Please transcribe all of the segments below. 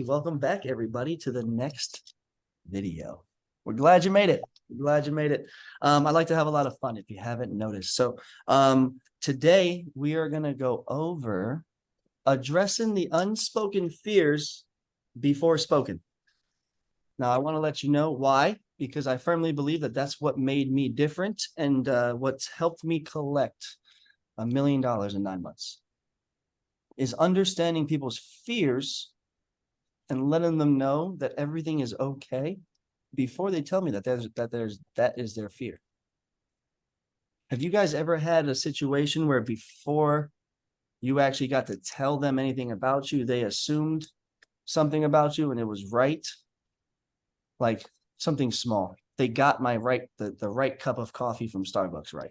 welcome back everybody to the next video. We're glad you made it. We're glad you made it. I like to have a lot of fun if you haven't noticed. So today we are going to go over addressing the unspoken fears before spoken. Now, I want to let you know why, because I firmly believe that that's what made me different and what's helped me collect $1 million in 9 months is understanding people's fears and letting them know that everything is okay before they tell me that is their fear. Have you guys ever had a situation where before you actually got to tell them anything about you, they assumed something about you and it was right? Like something small. They got the right cup of coffee from Starbucks right.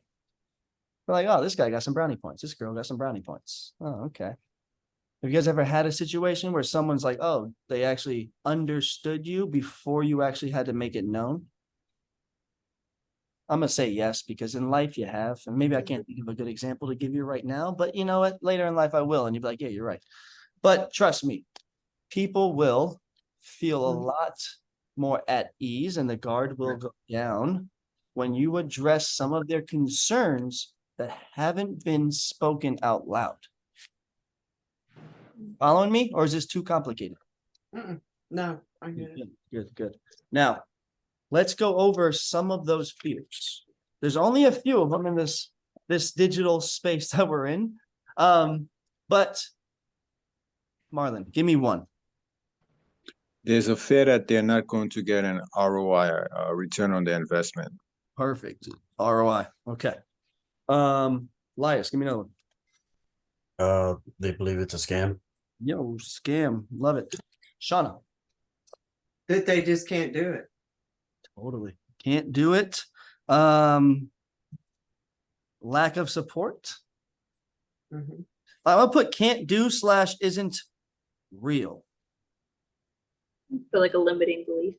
They're like, oh, this guy got some brownie points. This girl got some brownie points. Oh, okay. Have you guys ever had a situation where someone's like, oh, they actually understood you before you actually had to make it known? I'm going to say yes, because in life you have, and maybe I can't think of a good example to give you right now, but you know what? Later in life I will, and you'll be like, yeah, you're right. But trust me, people will feel a lot more at ease and the guard will go down when you address some of their concerns that haven't been spoken out loud. Following me, or is this too complicated? No, I get it. Good. Now, let's go over some of those fears. There's only a few of them in this digital space that we're in. But Marlon, give me one. There's a fear that they're not going to get an ROI, return on their investment. Perfect. ROI. Okay. Elias, give me another one. They believe it's a scam. Yo, scam. Love it. Shauna. That they just can't do it. Totally. Can't do it. Lack of support. I'm gonna put can't do / isn't real. So like a limiting belief.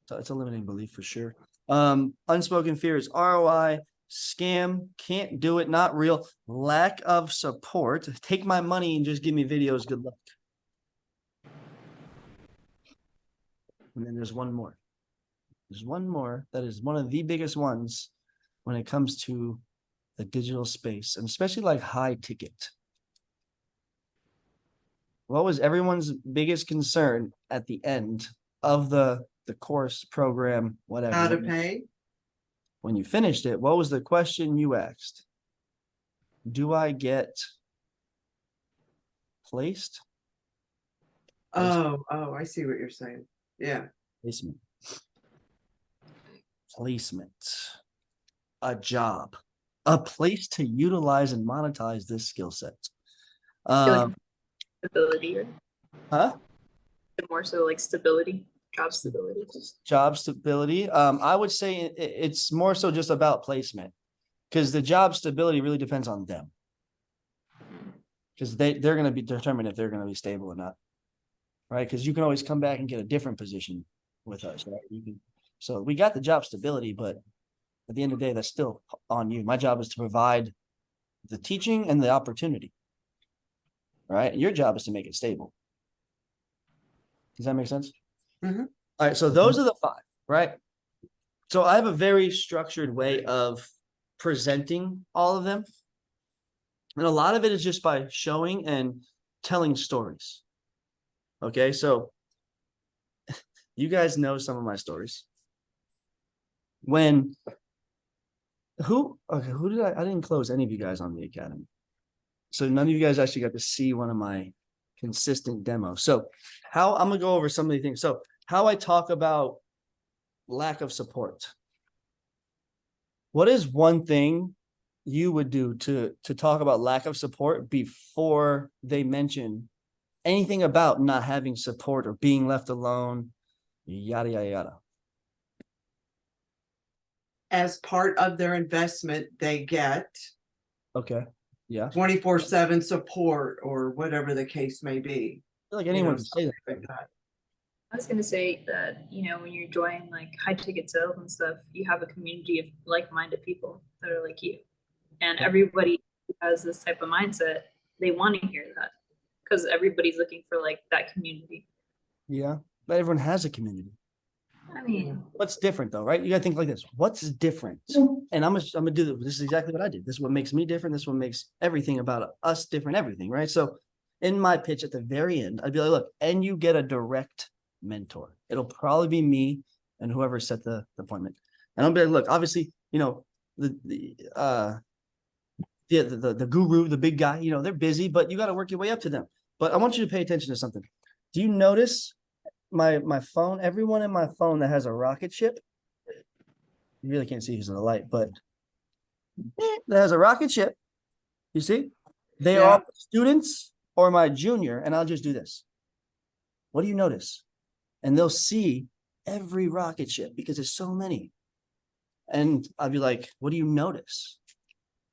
So it's a limiting belief for sure. Unspoken fear is ROI, scam, can't do it, not real, lack of support. Take my money and just give me videos. Good luck. And then there's one more. There's one more that is one of the biggest ones when it comes to the digital space, and especially like high ticket. What was everyone's biggest concern at the end of the course, program, whatever? How to pay? When you finished it, what was the question you asked? Do I get placed? Oh, I see what you're saying. Yeah. Placement. A job. A place to utilize and monetize this skill set. Stability, right? Huh? More so like stability, job stability. Job stability. I would say it's more so just about placement, because the job stability really depends on them. Because they're going to be determined if they're going to be stable or not. Right? Because you can always come back and get a different position with us. Right? So we got the job stability, but at the end of the day, that's still on you. My job is to provide the teaching and the opportunity. Right? Your job is to make it stable. Does that make sense? All right. So those are the 5, right? So I have a very structured way of presenting all of them. And a lot of it is just by showing and telling stories. Okay. So you guys know some of my stories. Who did I didn't close any of you guys on the academy. So none of you guys actually got to see one of my consistent demos. So how I'm going to go over some of the things. So how I talk about lack of support. What is one thing you would do to talk about lack of support before they mention anything about not having support or being left alone, yada, yada, yada? As part of their investment, they get Okay. Yeah. 24/7 support or whatever the case may be. I feel like anyone can say that. Like that. I was gonna say that, when you're joining like high ticket sales and stuff, you have a community of like-minded people that are like you. And everybody who has this type of mindset, they want to hear that because everybody's looking for like that community. Yeah, but everyone has a community. I mean, What's different though, right? You gotta think like this. What's different? And I'm gonna do this. This is exactly what I did. This is what makes me different. This is what makes everything about us different, everything, right? So in my pitch at the very end, I'd be like, look, and you get a direct mentor. It'll probably be me and whoever set the appointment. And I'll be like, look, obviously, you know, the guru, the big guy, you know, they're busy, but you got to work your way up to them. But I want you to pay attention to something. Do you notice my phone? Everyone in my phone that has a rocket ship, you really can't see because of the light, but that has a rocket ship. You see, they are Yeah. all students or my junior, and I'll just do this. What do you notice? And they'll see every rocket ship because there's so many. And I'll be like, what do you notice?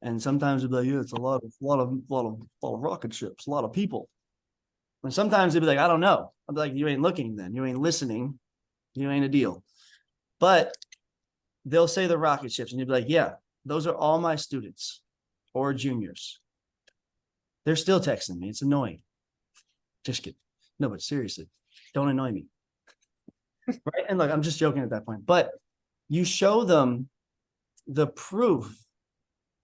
And sometimes they'll be like, yeah, it's a lot of rocket ships, a lot of people. And sometimes they'll be like, I don't know. I'll be like, you ain't looking then. You ain't listening. You ain't a deal. But they'll say the rocket ships, and you'll be like, yeah, those are all my students or juniors. They're still texting me. It's annoying. Just kidding. No, but seriously, don't annoy me. Right? And look, I'm just joking at that point. But you show them the proof,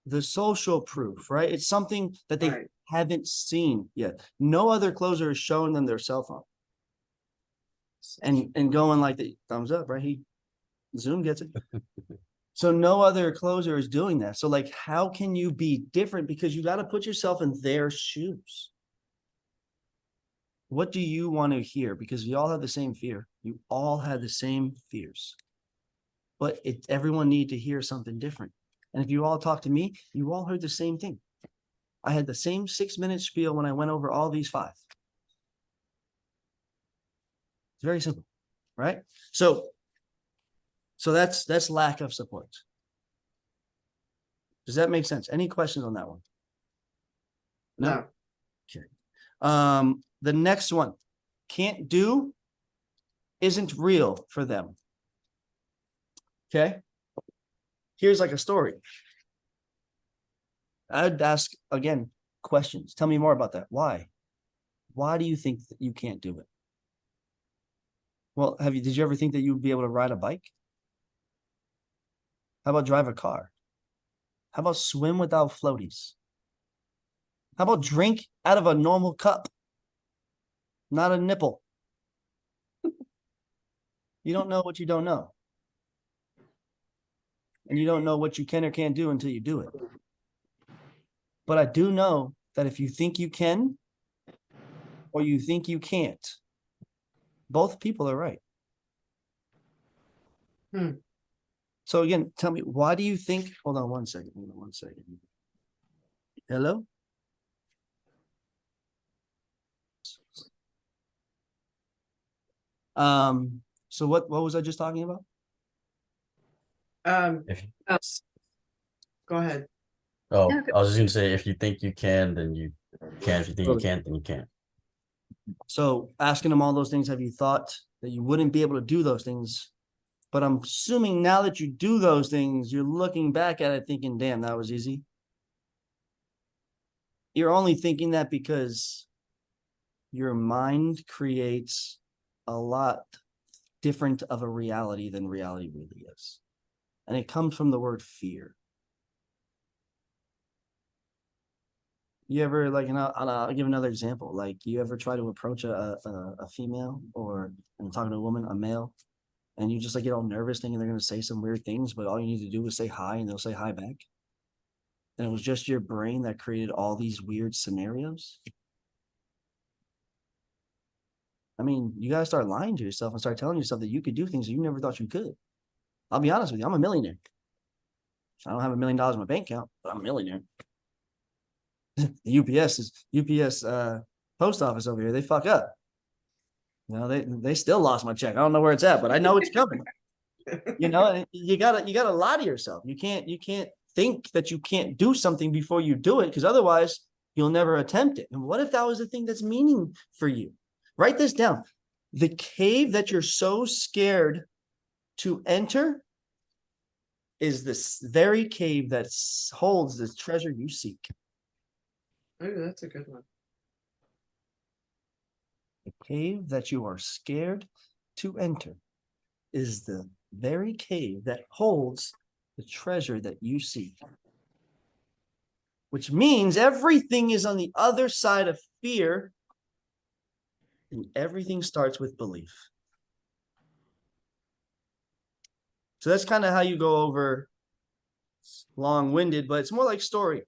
the social proof, right? It's something that they Right. haven't seen yet. No other closer is showing them their cell phone and going like the thumbs up, right? Zoom gets it. So no other closer is doing that. So like, how can you be different? Because you got to put yourself in their shoes. What do you want to hear? Because we all have the same fear. You all have the same fears. But everyone need to hear something different. And if you all talk to me, you all heard the same thing. I had the same 6-minute spiel when I went over all these 5. It's very simple, right? So that's lack of support. Does that make sense? Any questions on that one? No. Okay. The next one, can't do isn't real for them. Okay. Here's like a story. I'd ask again questions. Tell me more about that. Why? Why do you think that you can't do it? Well, did you ever think that you'd be able to ride a bike? How about drive a car? How about swim without floaties? How about drink out of a normal cup? Not a nipple. You don't know what you don't know. And you don't know what you can or can't do until you do it. But I do know that if you think you can or you think you can't, both people are right. So again, tell me, why do you think, hold on one second. Hello? So what was I just talking about? If you, Go ahead. oh, Okay. I was just gonna say, if you think you can, then you can. If you think you Totally. can't, then you can't. So asking them all those things, have you thought that you wouldn't be able to do those things? But I'm assuming now that you do those things, you're looking back at it thinking, damn, that was easy. You're only thinking that because your mind creates a lot different of a reality than reality really is. And it comes from the word fear. You ever like, I'll give another example. Like, you ever try to approach a female or and talking to a woman, a male, and you just like get all nervous thinking they're gonna say some weird things, but all you need to do is say hi and they'll say hi back. And it was just your brain that created all these weird scenarios. I mean, you gotta start lying to yourself and start telling yourself that you could do things that you never thought you could. I'll be honest with you, I'm a millionaire. I don't have $1 million in my bank account, but I'm a millionaire. The UPS post office over here, they fuck up. You know, they still lost my check. I don't know where it's at, but I know it's coming. You know, you gotta lie to yourself. You can't think that you can't do something before you do it, because otherwise you'll never attempt it. And what if that was the thing that's meaning for you? Write this down. The cave that you're so scared to enter is this very cave that holds the treasure you seek. Ooh, that's a good one. The cave that you are scared to enter is the very cave that holds the treasure that you seek. Which means everything is on the other side of fear, and everything starts with belief. So that's kind of how you go over. It's long-winded, but it's more like story.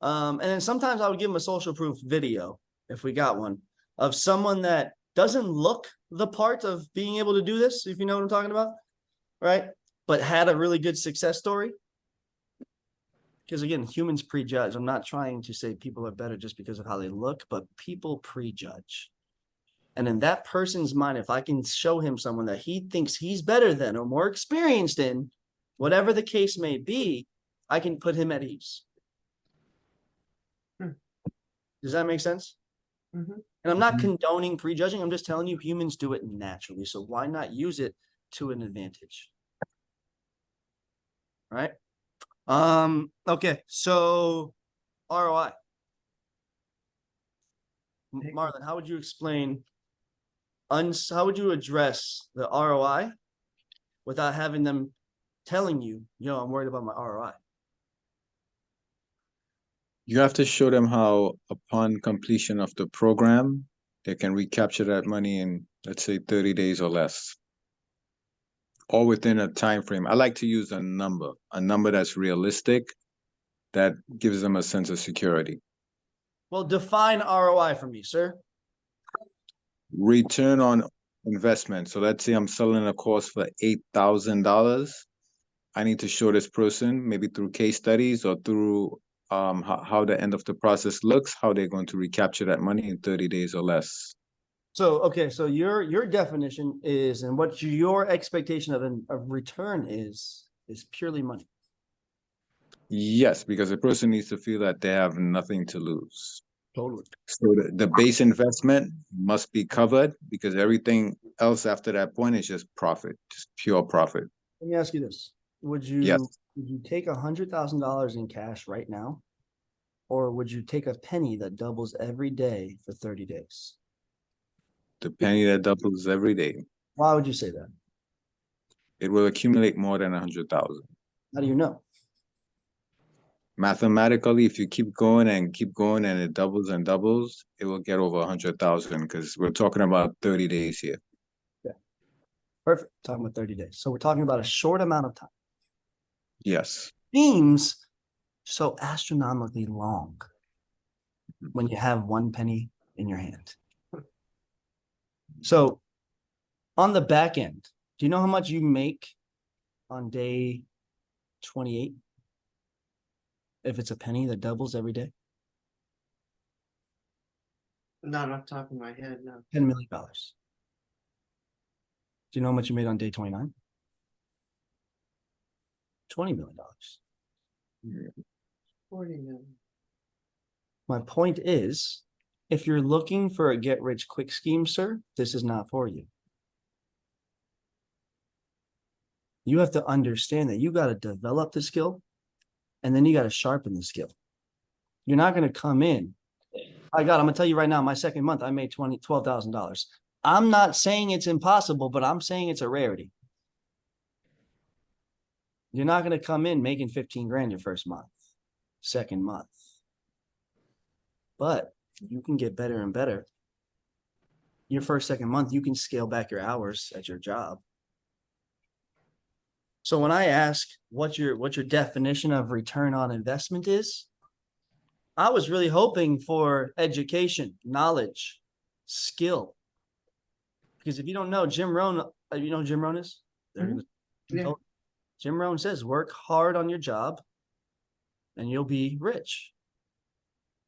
And then sometimes I would give them a social proof video, if we got one, of someone that doesn't look the part of being able to do this, if you know what I'm talking about, right? But had a really good success story. Because again, humans prejudge. I'm not trying to say people are better just because of how they look, but people prejudge. And in that person's mind, if I can show him someone that he thinks he's better than or more experienced in, whatever the case may be, I can put him at ease. Does that make sense? Mhm. And I'm not condoning prejudging. I'm just telling you humans do it naturally. So why not use it to an advantage? Right? Okay, so ROI. Marlon, how would you explain how would you address the ROI without having them telling you, yo, I'm worried about my ROI? You have to show them how upon completion of the program, they can recapture that money in, let's say, 30 days or less. Or within a time frame. I like to use a number that's realistic, that gives them a sense of security. Well, define ROI for me, sir. Return on investment. So let's say I'm selling a course for $8,000. I need to show this person, maybe through case studies or through how the end of the process looks, how they're going to recapture that money in 30 days or less. So, okay, so your definition is, and what your expectation of return is purely money. Yes, because the person needs to feel that they have nothing to lose. Totally. So the base investment must be covered, because everything else after that point is just profit, just pure profit. Let me ask you this. Would Yes. you take $100,000 in cash right now? Or would you take a penny that doubles every day for 30 days? The penny that doubles every day, Why would you say that? it will accumulate more than 100,000. How do you know? Mathematically, if you keep going and it doubles and doubles, it will get over 100,000, because we're talking about 30 days here. Perfect. Talking about 30 days. So we're talking about a short amount of time. Yes. Seems so astronomically long when you have one penny in your hand. So on the back end, do you know how much you make on day 28? If it's a penny that doubles every day? Not off the top of my head, no. $10 million. Do you know how much you made on day 29? $20 million. 40 million. My point is, if you're looking for a get rich quick scheme, sir, this is not for you. You have to understand that you got to develop the skill, and then you got to sharpen the skill. You're not going to come in. I'm going to tell you right now, my second month, I made $12,000. I'm not saying it's impossible, but I'm saying it's a rarity. You're not going to come in making 15 grand your first month, second month. But you can get better and better. Your first, second month, you can scale back your hours at your job. So when I ask what your definition of return on investment is, I was really hoping for education, knowledge, skill. Because if you don't know, Jim Rohn, you know who Jim Rohn is? Yeah. Jim Rohn says, work hard on your job and you'll be rich.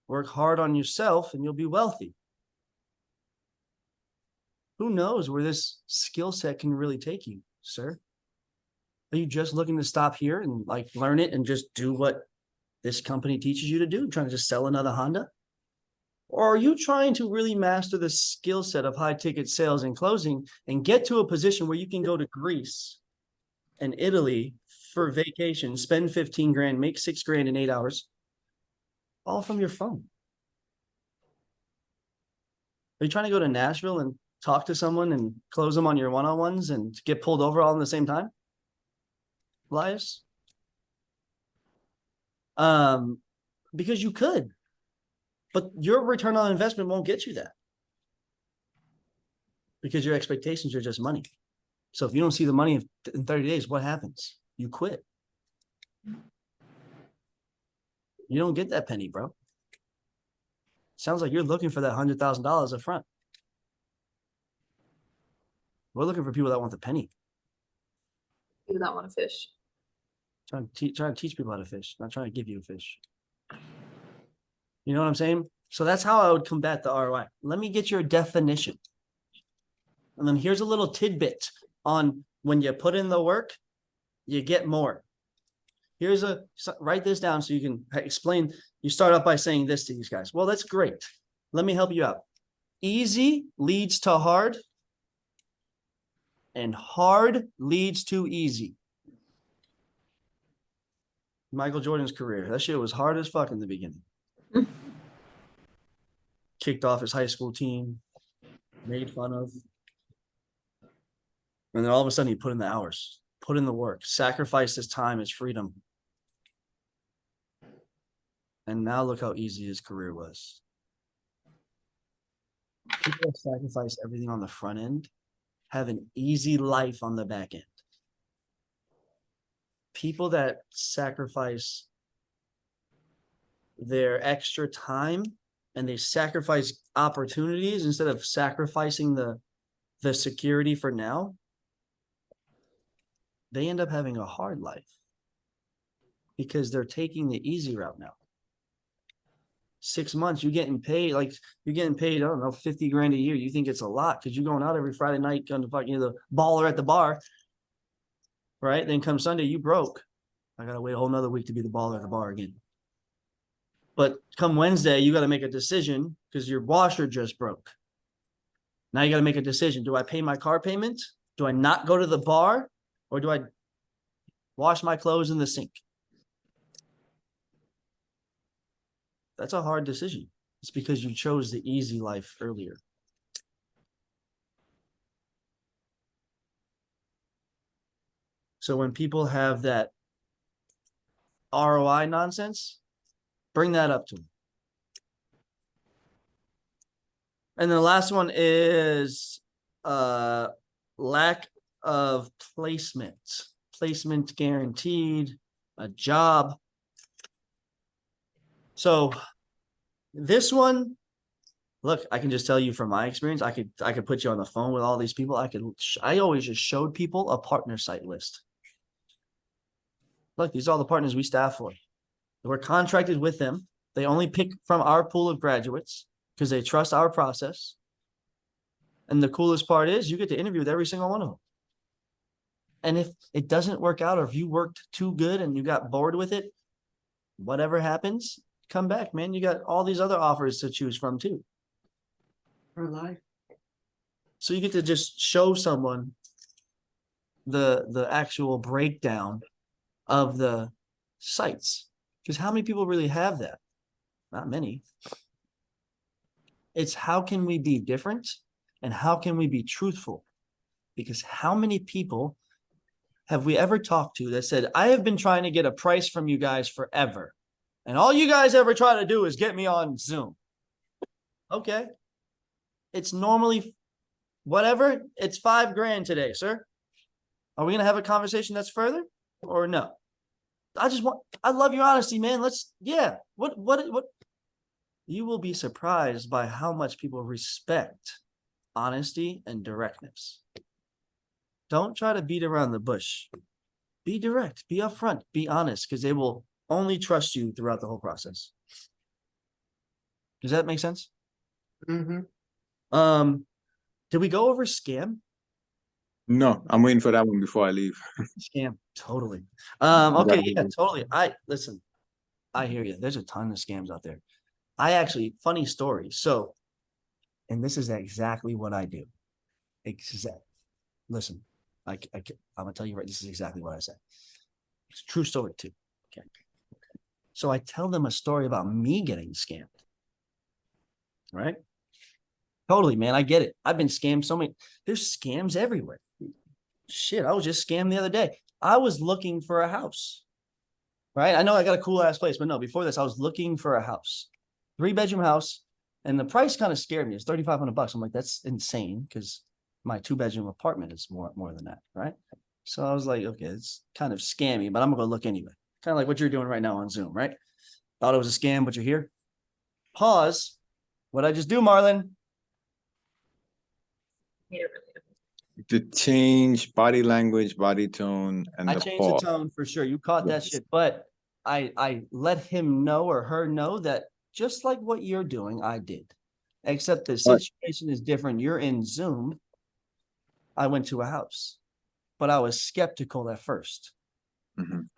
Work hard on yourself and you'll be wealthy. Who knows where this skill set can really take you, sir? Are you just looking to stop here and like learn it and just do what this company teaches you to do, trying to just sell another Honda? Or are you trying to really master the skill set of high ticket sales and closing and get to a position where you can go to Greece and Italy for vacation, spend 15 grand, make 6 grand in 8 hours, all from your phone? Are you trying to go to Nashville and talk to someone and close them on your one-on-ones and get pulled over all in the same time? Elias? Because you could, but your return on investment won't get you that. Because your expectations are just money. So if you don't see the money in 30 days, what happens? You quit. You don't get that penny, bro. Sounds like you're looking for that $100,000 up front. We're looking for people that want the penny. People that want to fish. Trying to teach people how to fish, not trying to give you a fish. You know what I'm saying? So that's how I would combat the ROI. Let me get your definition. And then here's a little tidbit on when you put in the work, you get more. Here's write this down so you can explain. You start off by saying this to these guys. Well, that's great. Let me help you out. Easy leads to hard, and hard leads to easy. Michael Jordan's career. That shit was hard as fuck in the beginning. Kicked off his high school team, made fun of. And then all of a sudden he put in the hours, put in the work, sacrificed his time, his freedom. And now look how easy his career was. People that sacrifice everything on the front end have an easy life on the back end. People that sacrifice their extra time and they sacrifice opportunities instead of sacrificing the security for now, they end up having a hard life because they're taking the easy route now. 6 months, you're getting paid, I don't know, 50 grand a year. You think it's a lot because you're going out every Friday night, going to fucking the baller at the bar, right? Then come Sunday, you broke. I got to wait a whole nother week to be the baller at the bar again. But come Wednesday, you got to make a decision because your washer just broke. Now you got to make a decision. Do I pay my car payment? Do I not go to the bar? Or do I wash my clothes in the sink? That's a hard decision. It's because you chose the easy life earlier. So when people have that ROI nonsense, bring that up to them. And the last one is lack of placement guaranteed, a job. So this one, look, I can just tell you from my experience, I could put you on the phone with all these people. I always just showed people a partner site list. Look, these are all the partners we staff for. We're contracted with them. They only pick from our pool of graduates because they trust our process. And the coolest part is you get to interview with every single one of them. And if it doesn't work out, or if you worked too good and you got bored with it, whatever happens, come back, man. You got all these other offers to choose from too. For life. So you get to just show someone the actual breakdown of the sites. Because how many people really have that? Not many. It's how can we be different and how can we be truthful? Because how many people have we ever talked to that said, I have been trying to get a price from you guys forever, and all you guys ever try to do is get me on Zoom? Okay. It's normally whatever. It's $5,000 today, sir. Are we going to have a conversation that's further or no? I love your honesty, man. What? You will be surprised by how much people respect honesty and directness. Don't try to beat around the bush. Be direct, be upfront, be honest, because they will only trust you throughout the whole process. Does that make sense? Mm-hmm. Did we go over scam? No, I'm waiting for that one before I leave. Scam, totally. Okay, yeah, totally. Listen, I hear you. There's a ton of scams out there. Funny story. So, and this is exactly what I do. Listen, I'm gonna tell you right. This is exactly what I said. It's a true story too. Okay. So I tell them a story about me getting scammed. Right. Totally, man. I get it. I've been scammed so many. There's scams everywhere. Shit, I was just scammed the other day. I was looking for a house. Right? I know I got a cool ass place, but no, before this, I was looking for a house. 3-bedroom house. And the price kind of scared me. It's $3,500. I'm like, that's insane because my 2-bedroom apartment is more than that, right? So I was like, okay, it's kind of scammy, but I'm gonna go look anyway. Kind of like what you're doing right now on Zoom, right? Thought it was a scam, but you're here. Pause. What'd I just do, Marlon? Made it relatable. To change body language, body tone, and I the changed the pause. tone for sure. You caught that shit, but I let him know or her know that just like what you're doing, I did. Except the Right. situation is different. You're in Zoom. I went to a house, but I was skeptical at first. Mhm.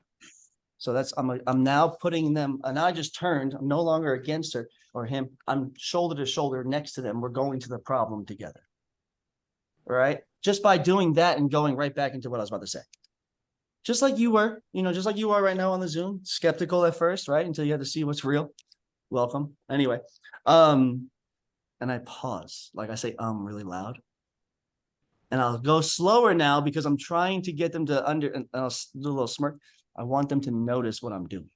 So that's I'm now putting them, and I just turned. I'm no longer against her or him. I'm shoulder to shoulder next to them. We're going to the problem together. All right. Just by doing that and going right back into what I was about to say. Just like you were, just like you are right now on the Zoom, skeptical at first, right? Until you had to see what's real. Welcome. Anyway. And I pause, like I say, really loud. And I'll go slower now because I'm trying to get them to and I'll do a little smirk. I want them to notice what I'm doing.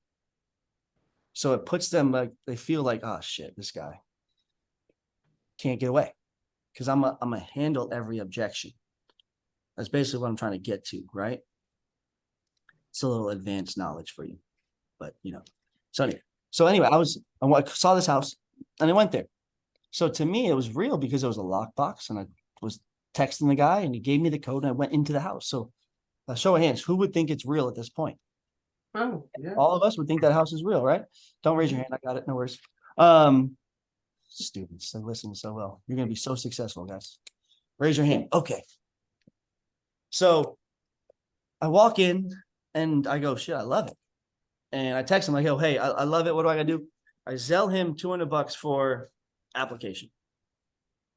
So it puts them like, they feel like, oh shit, this guy can't get away. Because I'm gonna handle every objection. That's basically what I'm trying to get to, right? It's a little advanced knowledge for you, but So anyway, I saw this house and I went there. So to me, it was real because it was a lockbox, and I was texting the guy, and he gave me the code, and I went into the house. So, a show of hands, who would think it's real at this point? Oh, yeah. All of us would think that house is real, right? Don't raise your hand. I got it. No worries. Students, they listen so well. You're gonna be so successful, guys. Raise your hand. Okay. So I walk in and I go, shit, I love it. And I text him like, oh, hey, I love it. What do I gotta do? I Zelle him $200 for application.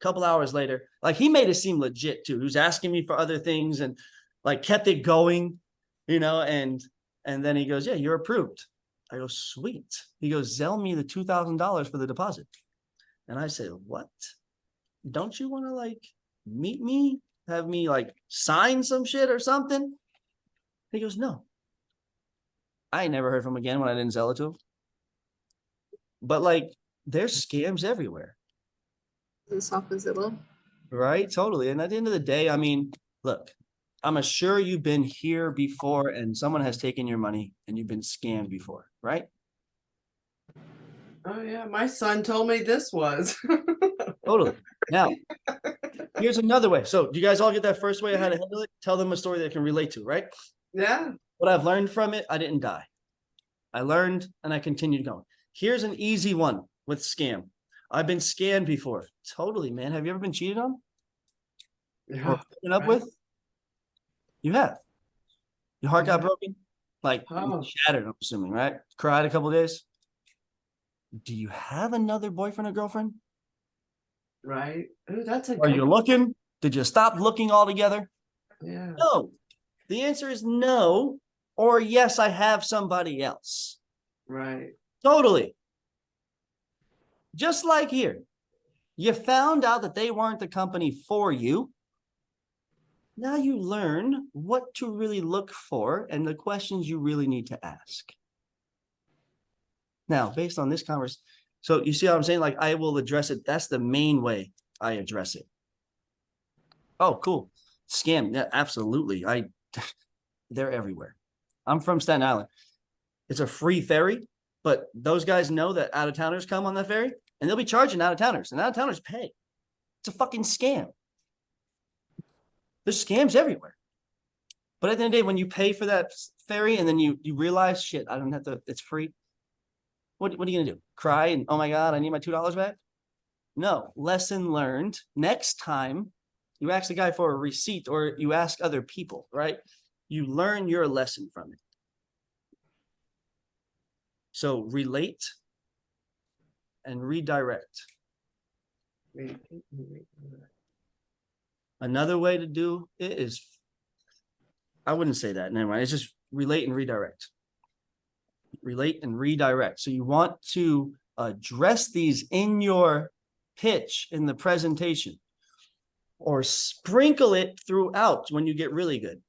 A couple hours later, like he made it seem legit too. He was asking me for other things and like kept it going, and then he goes, yeah, you're approved. I go, sweet. He goes, Zelle me the $2,000 for the deposit. And I said, what? Don't you want to like meet me? Have me like sign some shit or something? He goes, no. I ain't never heard from him again when I didn't Zelle it to him. But like, there's scams everywhere. This off of Zillow. Right? Totally. And at the end of the day, I mean, look, I'm sure you've been here before and someone has taken your money and you've been scammed before, right? Oh, yeah. My son told me this was. Totally. Now, here's another way. So, do you guys all get that first way of how to handle it? Tell them a story they can relate to, right? Yeah. What I've learned from it, I didn't die. I learned and I continued going. Here's an easy one with scam. I've been scammed before. Totally, man. Have you ever been cheated on Yeah. or broken up right. with? You have. Your heart got Yeah. broken? Like Oh. shattered, I'm assuming, right? Cried a couple of days. Do you have another boyfriend or girlfriend? Right. Ooh, that's a Are good you one. looking? Did you stop looking altogether? Yeah. No. The answer is no, or yes, I have somebody else. Right. Totally. Just like here. You found out that they weren't the company for you. Now you learn what to really look for and the questions you really need to ask. Now, based on this conversation, so you see how I'm saying? Like, I will address it. That's the main way I address it. Oh, cool. Scam. Yeah, absolutely. They're everywhere. I'm from Staten Island. It's a free ferry, but those guys know that out-of-towners come on that ferry and they'll be charging out-of-towners, and out-of-towners pay. It's a fucking scam. There's scams everywhere. But at the end of the day, when you pay for that ferry and then you realize, shit, I don't have to, it's free. What are you gonna do? Cry and, oh my God, I need my $2 back? No, lesson learned. Next time you ask the guy for a receipt or you ask other people, right? You learn your lesson from it. So relate and redirect. Another way to do it is, I wouldn't say that. Never mind. It's just relate and redirect. Relate and redirect. So you want to address these in your pitch in the presentation, or sprinkle it throughout when you get really good.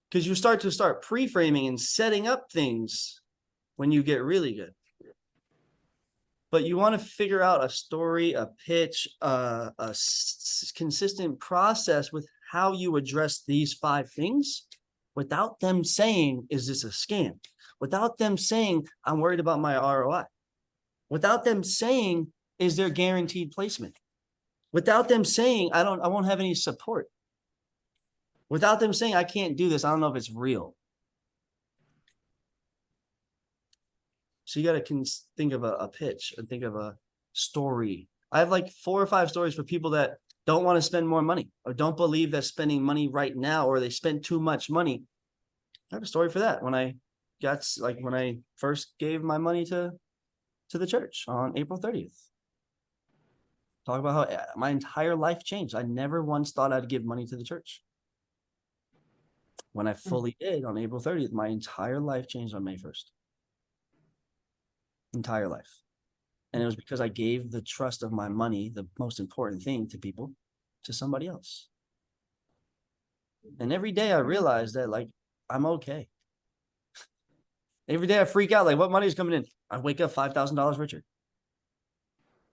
Because you start pre-framing and setting up things when you get really good. But you want to figure out a story, a pitch, consistent process with how you address these 5 things without them saying, is this a scam? Without them saying, I'm worried about my ROI. Without them saying, is there guaranteed placement? Without them saying, I won't have any support. Without them saying, I can't do this. I don't know if it's real. So you got to think of a pitch and think of a story. I have like 4 or 5 stories for people that don't want to spend more money or don't believe that spending money right now, or they spend too much money. I have a story for that. When I first gave my money to the church on April 30th. Talk about how my entire life changed. I never once thought I'd give money to the church. When I fully did on April 30th, my entire life changed on May 1st. Entire life. And it was because I gave the trust of my money, the most important thing to people, to somebody else. And every day I realized that, like, I'm okay. Every day I freak out, like, what money is coming in? I wake up $5,000 richer.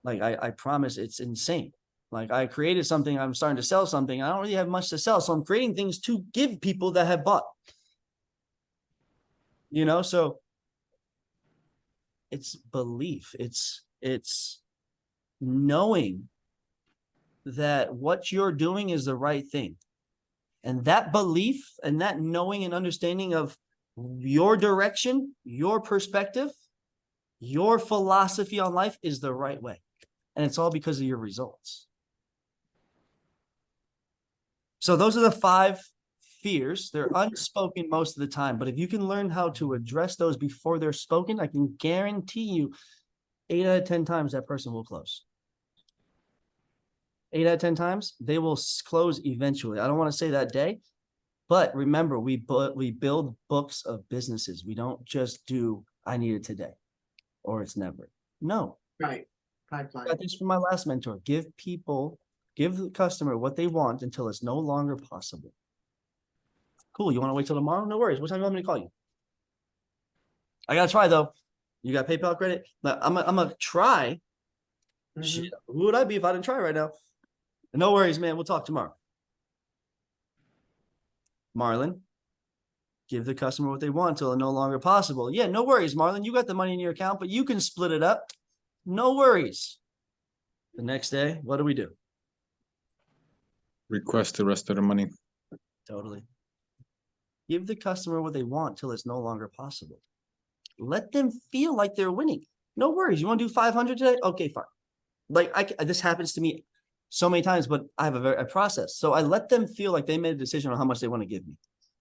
Like, I promise, it's insane. Like, I created something, I'm starting to sell something. I don't really have much to sell. So I'm creating things to give people that have bought. You know, so it's belief. It's knowing that what you're doing is the right thing. And that belief and that knowing and understanding of your direction, your perspective, your philosophy on life is the right way. And it's all because of your results. So those are the 5 fears. They're unspoken most of the time, but if you can learn how to address those before they're spoken, I can guarantee you 8 out of 10 times that person will close. 8 out of 10 times they will close eventually. I don't want to say that day, but remember, we build books of businesses. We don't just do, I need it today or it's never. No. Right. Pipeline. I got this from my last mentor. Give the customer what they want until it's no longer possible. Cool. You want to wait till tomorrow? No worries. What time do you want me to call you? I got to try though. You got PayPal credit? I'm going to try. Shit, who would I be if I didn't try right now? No worries, man. We'll talk tomorrow. Marlon, give the customer what they want until it's no longer possible. Yeah, no worries, Marlon. You got the money in your account, but you can split it up. No worries. The next day, what do? Request the rest of the money. Totally. Give the customer what they want till it's no longer possible. Let them feel like they're winning. No worries. You want to do 500 today? Okay, fine. Like this happens to me so many times, but I have a process. So I let them feel like they made a decision on how much they want to give me.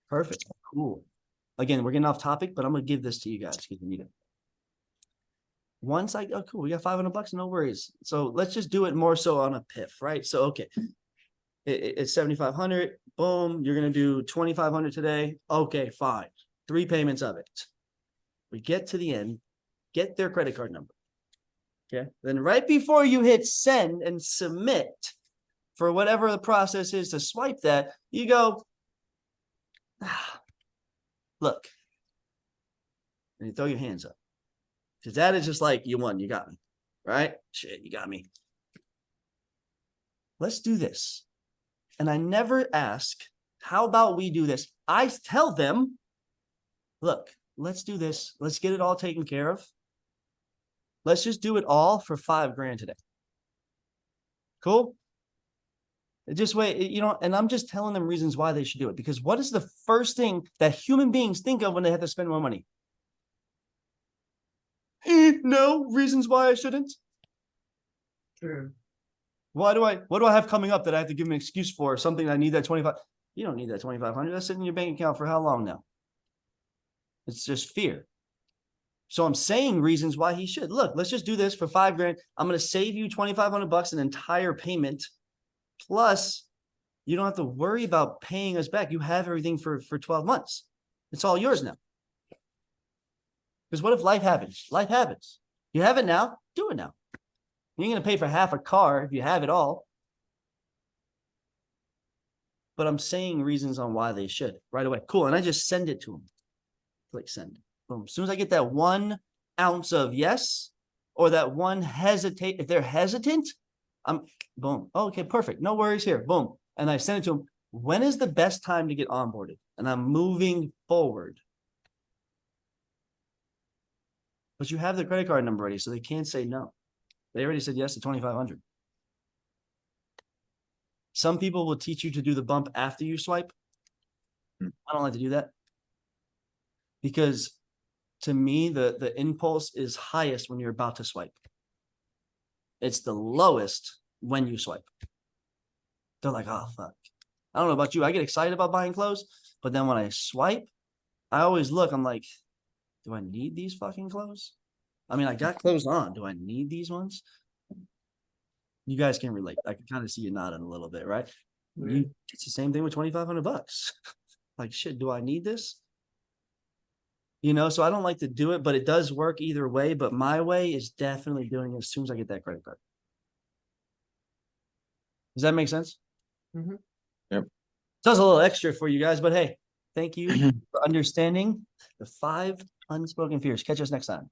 Perfect. Cool. Again, we're getting off topic, but I'm going to give this to you guys because you need it. Once oh, cool, we got $500, no worries. So let's just do it more so on a PIF, right? So, okay, it's 7,500. Boom. You're going to do 2,500 today. Okay, fine. 3 payments of it. We get to the end, get their credit card number. Okay. Then right before you hit send and submit for whatever the process is to swipe that, you go, look, and you throw your hands up. Because that is just like, you won, you got me, right? Shit, you got me. Let's do this. And I never ask, how about we do this? I tell them, look, let's do this. Let's get it all taken care of. Let's just do it all for $5,000 today. Cool? Just wait, you know, and I'm just telling them reasons why they should do it. Because what is the first thing that human beings think of when they have to spend more money? No reasons why I shouldn't. True. What do I have coming up that I have to give an excuse for? Something I need that 25. You don't need that 2,500. That's sitting in your bank account for how long now? It's just fear. So I'm saying reasons why he should. Look, let's just do this for $5,000. I'm going to save you $2,500, an entire payment. Plus, you don't have to worry about paying us back. You have everything for 12 months. It's all yours now. Because what if life happens? Life happens. You have it now. Do it now. You ain't gonna pay for half a car if you have it all. But I'm saying reasons on why they should right away. Cool. And I just send it to them. Click send. Boom. As soon as I get that 1 ounce of yes, or that one hesitate, if they're hesitant, I'm boom. Oh, okay, perfect. No worries here. Boom. And I send it to them. When is the best time to get onboarded? And I'm moving forward. But you have the credit card number ready, so they can't say no. They already said yes to 2,500. Some people will teach you to do the bump after you swipe. I don't like to do that. Because to me, the impulse is highest when you're about to swipe. It's the lowest when you swipe. They're like, oh, fuck. I don't know about you. I get excited about buying clothes, but then when I swipe, I always look, I'm like, do I need these fucking clothes? I mean, I got clothes on. Do I need these ones? You guys can relate. I can kind of see you nodding a little bit, right? It's the same thing with 2,500 bucks. Like, shit, do I need this? You know, so I don't like to do it, but it does work either way. But my way is definitely doing it as soon as I get that credit card. Does that make sense? Mhm. Yep. Does a little extra for you guys, but hey, thank you for understanding the 5 unspoken fears. Catch us next time.